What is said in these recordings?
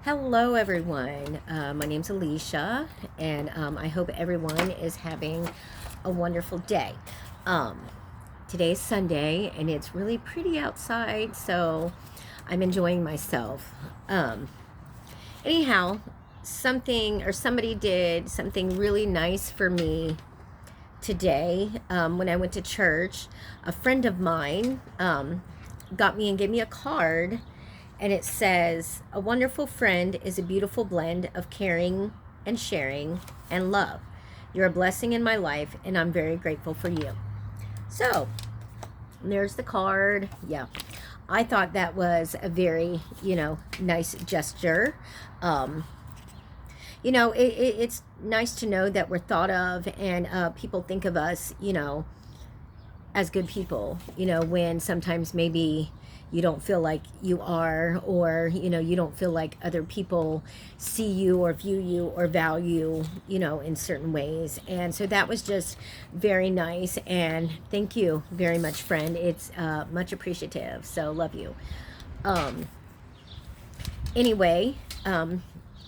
Hello, everyone. My name's Alicia, and I hope everyone is having a wonderful day. Um, Today's Sunday, and it's really pretty outside, so I'm enjoying myself. Anyhow, somebody did something really nice for me today when I went to church. A friend of mine got me and gave me a card, and it says, "A wonderful friend is a beautiful blend of caring and sharing and love. You're a blessing in my life, and I'm very grateful for you." So there's the card. Yeah, I thought that was a very, nice gesture. Um, it's nice to know that we're thought of, and people think of us, as good people, when sometimes maybe you don't feel like you are, or, you don't feel like other people see you or view you or value, in certain ways. And so that was just very nice. And thank you very much, friend. It's much appreciative. So love you. Um, anyway,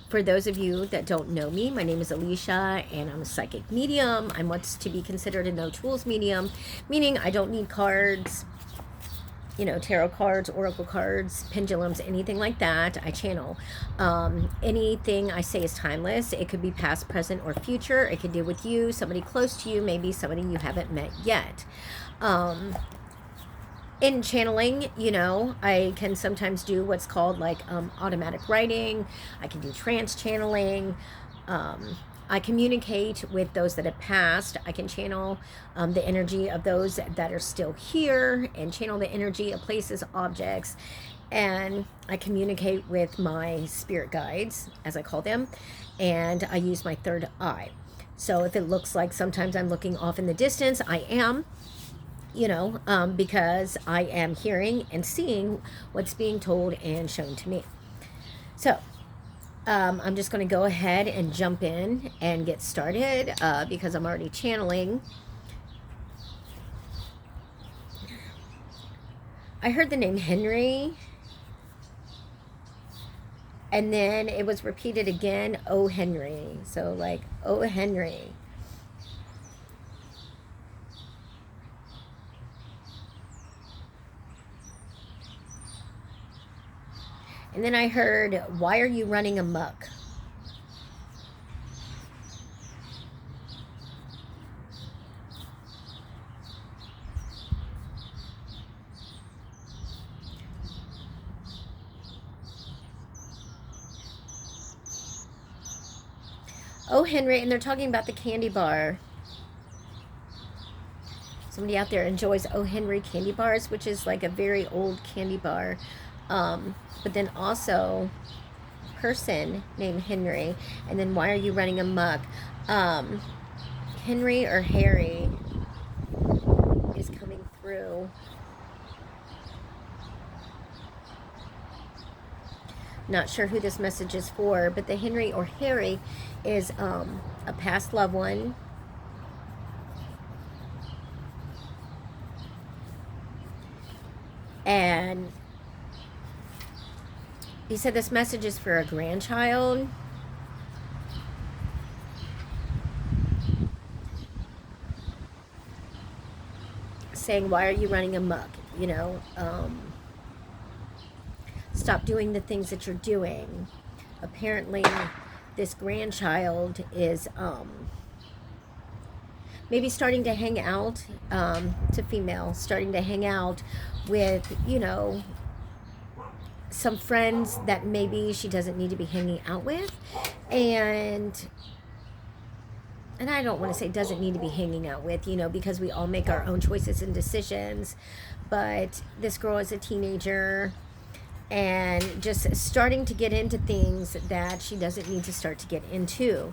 for those of you that don't know me, my name is Alicia, and I'm a psychic medium. I'm what's to be considered a no tools medium, meaning I don't need cards, tarot cards, oracle cards, pendulums, anything like that. I channel. Anything I say is timeless. It could be past, present, or future. It could deal with you, somebody close to you, maybe somebody you haven't met yet. In channeling, I can sometimes do what's called like automatic writing. I can do trance channeling. I communicate with those that have passed. I can channel the energy of those that are still here, and channel the energy of places, objects. And I communicate with my spirit guides, as I call them, and I use my third eye. So if it looks like sometimes I'm looking off in the distance, I am, because I am hearing and seeing what's being told and shown to me. So I'm just going to go ahead and jump in and get started because I'm already channeling. I heard the name Henry, and then it was repeated again, "Oh Henry." So like, "Oh Henry." And then I heard, "Why are you running amok?" "Oh Henry," and they're talking about the candy bar. Somebody out there enjoys "Oh Henry" candy bars, which is like a very old candy bar. But then also person named Henry, and then "Why are you running amok?" Henry or Harry is coming through. Not sure who this message is for, but the Henry or Harry is a past loved one. And he said this message is for a grandchild. Saying, "Why are you running amok?" Stop doing the things that you're doing. Apparently, this grandchild is maybe starting to hang out, to female, starting to hang out with, some friends that maybe she doesn't need to be hanging out with. And I don't want to say doesn't need to be hanging out with, because we all make our own choices and decisions. But this girl is a teenager and just starting to get into things that she doesn't need to start to get into.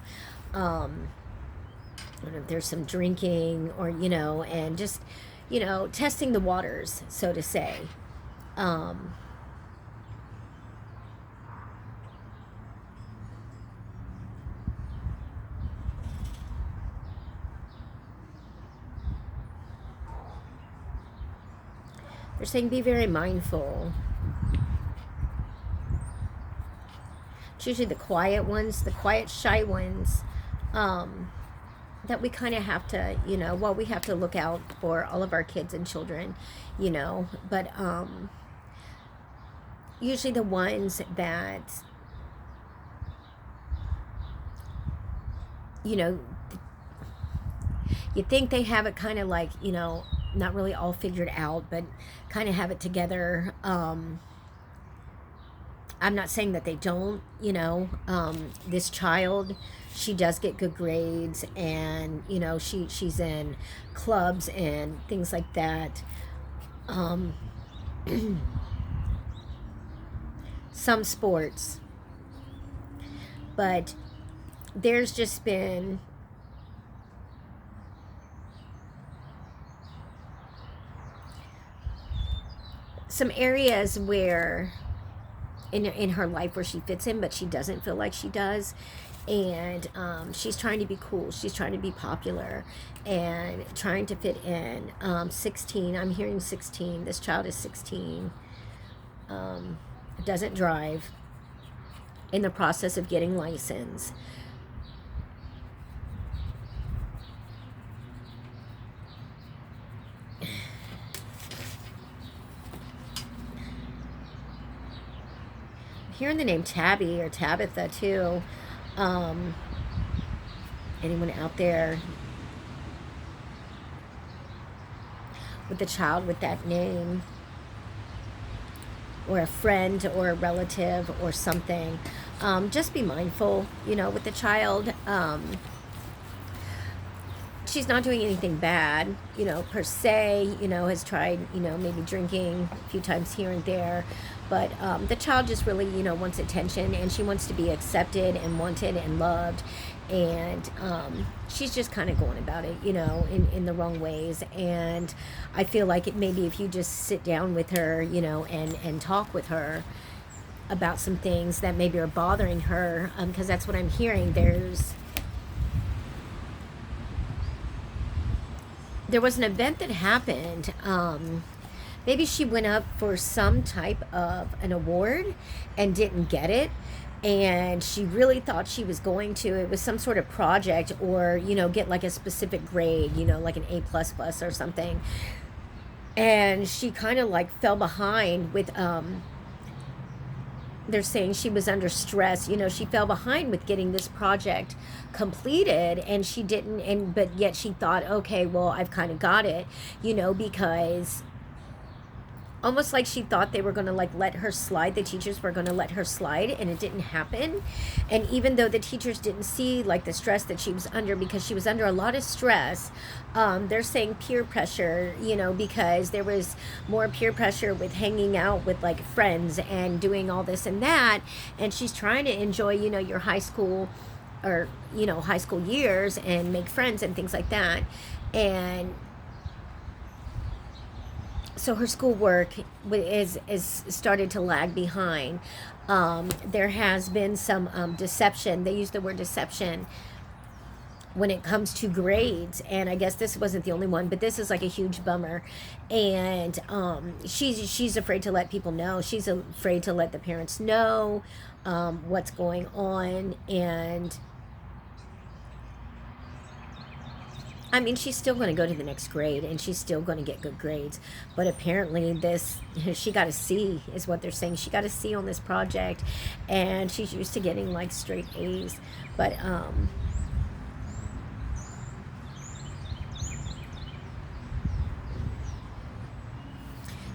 There's some drinking, or, and just, testing the waters, so to say. They're saying be very mindful. It's usually the quiet ones, the quiet, shy ones, that we kind of have to, well, we have to look out for all of our kids and children, but usually the ones that, you think they have it kind of like, not really all figured out, but kind of have it together. I'm not saying that they don't, this child, she does get good grades, and, she's in clubs and things like that. Some sports. But there's just been some areas where in her life where she fits in, but she doesn't feel like she does. And she's trying to be cool. She's trying to be popular and trying to fit in. 16, I'm hearing 16. This child is 16. Doesn't drive. In the process of getting license. Hearing the name Tabby or Tabitha too. Anyone out there with a child with that name, or a friend or a relative or something, just be mindful, with the child. She's not doing anything bad, per se, has tried, maybe drinking a few times here and there. But the child just really, wants attention, and she wants to be accepted and wanted and loved. And she's just kind of going about it, in the wrong ways. And I feel like maybe if you just sit down with her, and talk with her about some things that maybe are bothering her, because that's what I'm hearing. There was an event that happened. Maybe she went up for some type of an award and didn't get it. And she really thought she was going to. It was some sort of project, or, get like a specific grade, like an A++ or something. And she kind of like fell behind with, they're saying she was under stress. She fell behind with getting this project completed, and she didn't, but yet she thought, okay, well, I've kind of got it, because almost like she thought they were going to like let her slide, the teachers were going to let her slide, and it didn't happen. And even though the teachers didn't see like the stress that she was under, because she was under a lot of stress, they're saying peer pressure, because there was more peer pressure with hanging out with like friends and doing all this and that. And she's trying to enjoy, your high school, or, high school years, and make friends and things like that. And so her schoolwork is started to lag behind. There has been some deception. They use the word deception when it comes to grades, and I guess this wasn't the only one, but this is like a huge bummer. And she's afraid to let people know. She's afraid to let the parents know what's going on. And I mean, she's still going to go to the next grade, and she's still going to get good grades. But apparently she got a C, is what they're saying. She got a C on this project, and she's used to getting like straight A's. But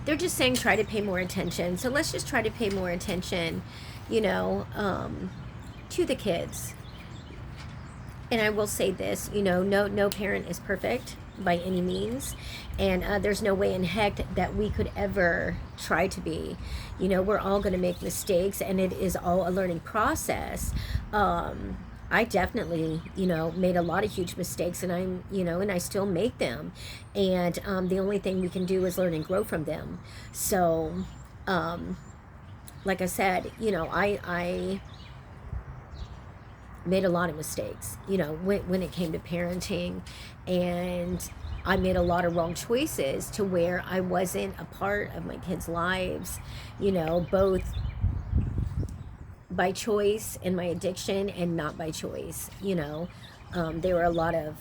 they're just saying try to pay more attention. So let's just try to pay more attention, to the kids. And I will say this, no parent is perfect by any means. And there's no way in heck that we could ever try to be. We're all going to make mistakes, and it is all a learning process. I definitely, made a lot of huge mistakes, and and I still make them. And the only thing we can do is learn and grow from them. So, like I said, I made a lot of mistakes, when it came to parenting, and I made a lot of wrong choices to where I wasn't a part of my kids' lives, both by choice in my addiction and not by choice. You know, there were a lot of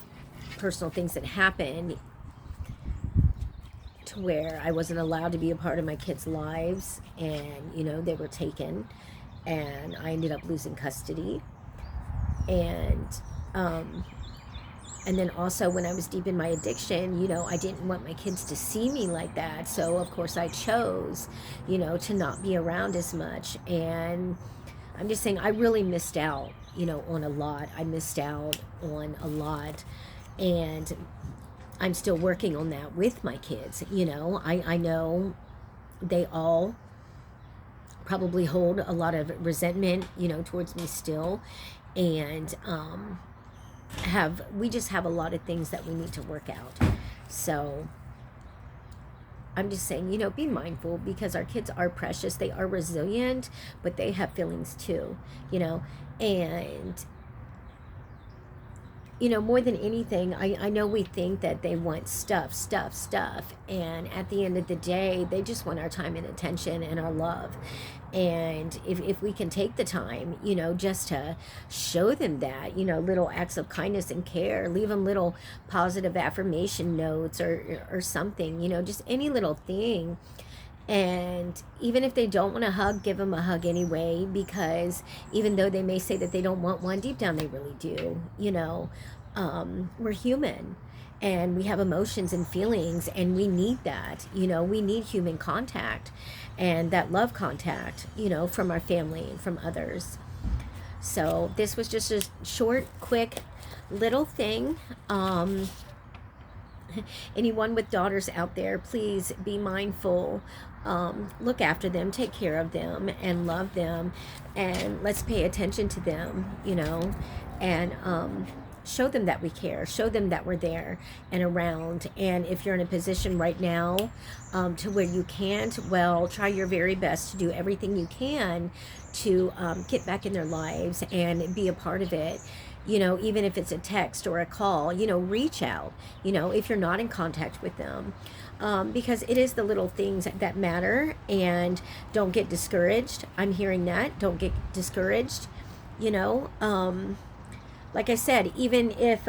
personal things that happened to where I wasn't allowed to be a part of my kids' lives, and you know, they were taken, and I ended up losing custody. And and then also when I was deep in my addiction, you know, I didn't want my kids to see me like that. So of course I chose, you know, to not be around as much. And I'm just saying I really missed out, you know, on a lot. I missed out on a lot. And I'm still working on that with my kids. You know, I know they all probably hold a lot of resentment, you know, towards me still. And we just have a lot of things that we need to work out. So I'm just saying, you know, be mindful, because our kids are precious. They are resilient, but they have feelings too, you know. And you know, more than anything, I know we think that they want stuff. And at the end of the day, they just want our time and attention and our love. And if we can take the time, you know, just to show them that, you know, little acts of kindness and care, leave them little positive affirmation notes or something, you know, just any little thing. And even if they don't want a hug, give them a hug anyway, because even though they may say that they don't want one, deep down they really do. You know, we're human and we have emotions and feelings, and we need that. You know, we need human contact and that love contact, you know, from our family and from others. So this was just a short, quick little thing. Anyone with daughters out there, please be mindful. Look after them, take care of them, and love them, and let's pay attention to them, you know, and show them that we care, show them that we're there and around. And if you're in a position right now to where you can't, well, try your very best to do everything you can to get back in their lives and be a part of it. You know, even if it's a text or a call, you know, reach out, you know, if you're not in contact with them, because it is the little things that matter. And don't get discouraged. I'm hearing that. Don't get discouraged, you know. Like I said, even if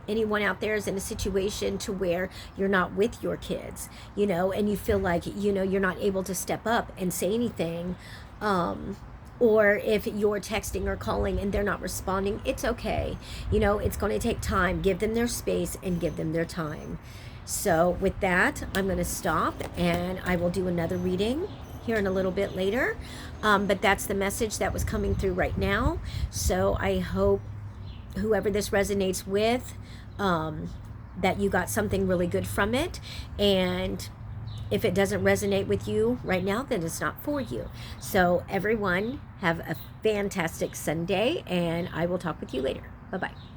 anyone out there is in a situation to where you're not with your kids, you know, and you feel like, you know, you're not able to step up and say anything, or if you're texting or calling and they're not responding, it's okay. You know, it's going to take time. Give them their space and give them their time. So with that, I'm going to stop, and I will do another reading here in a little bit later. But that's the message that was coming through right now. So I hope whoever this resonates with, that you got something really good from it. And if it doesn't resonate with you right now, then it's not for you. So everyone, have a fantastic Sunday, and I will talk with you later. Bye-bye.